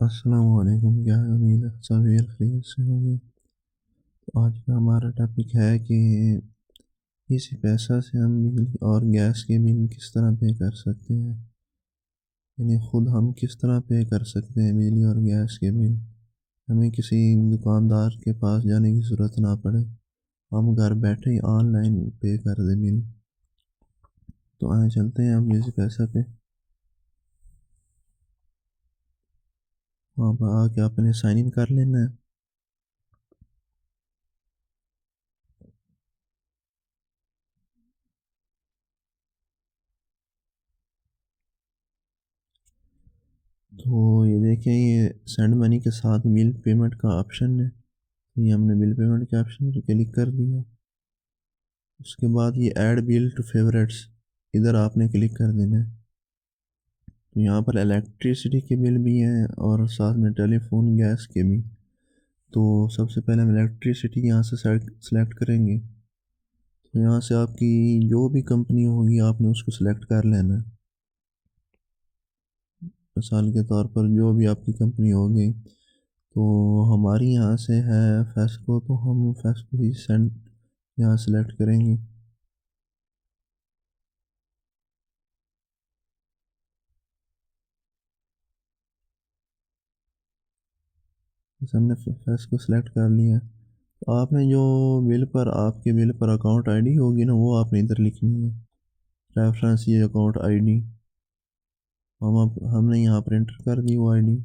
अस्सलाम वालेकुम। क्या है, उम्मीद है सब खैरियत से होंगे। तो आज का हमारा टॉपिक है कि इसी पैसा से हम बिजली और गैस के बिल किस तरह पे कर सकते हैं। यानी ख़ुद हम किस तरह पे कर सकते हैं बिजली और गैस के बिल। हमें किसी दुकानदार के पास जाने की ज़रूरत ना पड़े, हम घर बैठे ही ऑनलाइन पे कर दें बिल। तो आए चलते हैं हम इसी पैसा पे। वहाँ पर आके आपने साइन इन कर लेना है। तो ये देखें, ये सेंड मनी के साथ बिल पेमेंट का ऑप्शन है। ये हमने बिल पेमेंट के ऑप्शन पर क्लिक कर दिया। उसके बाद ये ऐड बिल टू फेवरेट्स, इधर आपने क्लिक कर देना है। तो यहाँ पर इलेक्ट्रिसिटी के बिल भी हैं और साथ में टेलीफोन गैस के भी। तो सबसे पहले हम इलेक्ट्रिसिटी यहाँ से सेलेक्ट करेंगे। तो यहाँ से आपकी जो भी कंपनी होगी आपने उसको सिलेक्ट कर लेना है। मिसाल के तौर पर जो भी आपकी कंपनी होगी, तो हमारी यहाँ से है फेस्को, तो हम फेस्को ही सेंड यहाँ सेलेक्ट करेंगे। जैसे हमने फेस्को सेलेक्ट कर लिया, तो आपने जो बिल पर आपके बिल पर अकाउंट आईडी होगी ना, वो आपने इधर लिखनी है। रेफरेंस ये अकाउंट आईडी हमने यहाँ पर एंटर कर दी वो आईडी।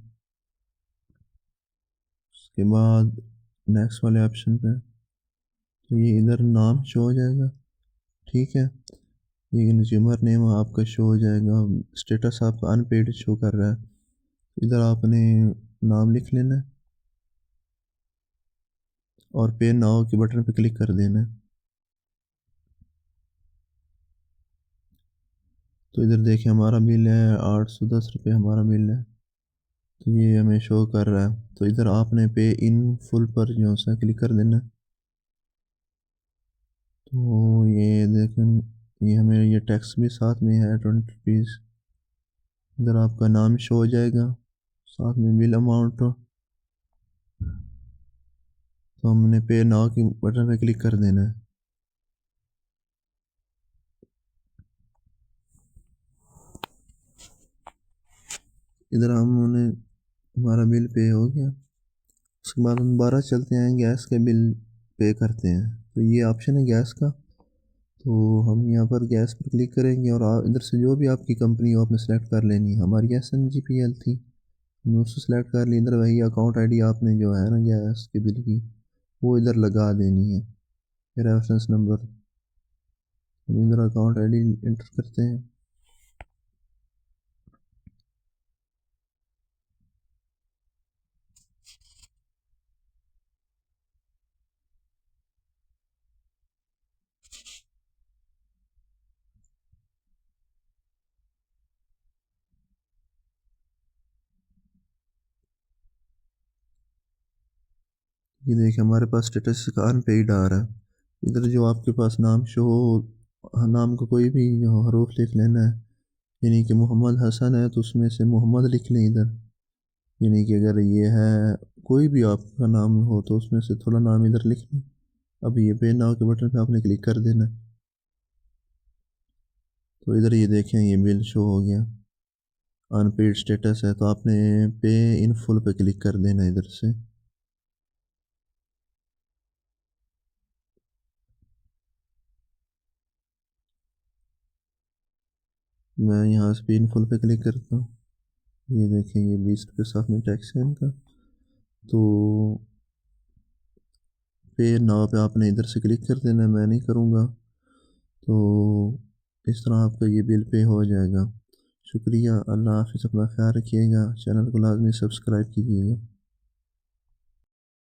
उसके बाद नेक्स्ट वाले ऑप्शन पे, तो ये इधर नाम शो हो जाएगा। ठीक है, ये कंज्यूमर नेम आपका शो हो जाएगा। स्टेटस आपका अनपेड शो कर रहा है, इधर आपने नाम लिख लेना है और पे नाउ के बटन पे क्लिक कर देना है। तो इधर देखिए हमारा बिल है 810 रुपये हमारा बिल है। तो ये हमें शो कर रहा है, तो इधर आपने पे इन फुल पर जो सा क्लिक कर देना है। तो ये देखें, ये हमें ये टैक्स भी साथ में है 20 रुपीज़। इधर आपका नाम शो हो जाएगा, साथ में बिल अमाउंट। तो हमने पे नाउ के बटन पे क्लिक कर देना है। इधर हमने हमारा बिल पे हो गया। उसके बाद हम दोबारा चलते हैं, गैस के बिल पे करते हैं। तो ये ऑप्शन है गैस का, तो हम यहाँ पर गैस पर क्लिक करेंगे और इधर से जो भी आपकी कंपनी हो आपने सेलेक्ट कर लेनी है। हमारी SNGPL थी, हमने उसको सेलेक्ट कर ली। इधर वही अकाउंट आईडी आपने जो है ना गैस के बिल की, वो इधर लगा देनी है। रेफरेंस नंबर, हम इधर अकाउंट आईडी एंटर करते हैं। ये देखिए हमारे पास स्टेटस का अनपेड आ रहा है। इधर जो आपके पास नाम शो हो, नाम को कोई भी जो हरूफ लिख लेना है। यानी कि मोहम्मद हसन है तो उसमें से मोहम्मद लिख लें इधर। यानी कि अगर ये है कोई भी आपका नाम हो तो उसमें से थोड़ा नाम इधर लिख लें। अब ये पे नाउ के बटन पे आपने क्लिक कर देना। तो इधर ये देखें ये बिल शो हो गया, अनपेड स्टेटस है, तो आपने पे इन फुल पे क्लिक कर देना इधर से। मैं यहाँ से पे इन फुल पे क्लिक करता हूँ। ये देखें ये 20 रुपये साथ में टैक्स है इनका। तो पे नाउ पे आपने इधर से क्लिक कर देना, मैं नहीं करूँगा। तो इस तरह आपका ये बिल पे हो जाएगा। शुक्रिया, अल्लाह हाफ़िज़, अपना ख्याल रखिएगा, चैनल को लाजमी सब्सक्राइब कीजिएगा।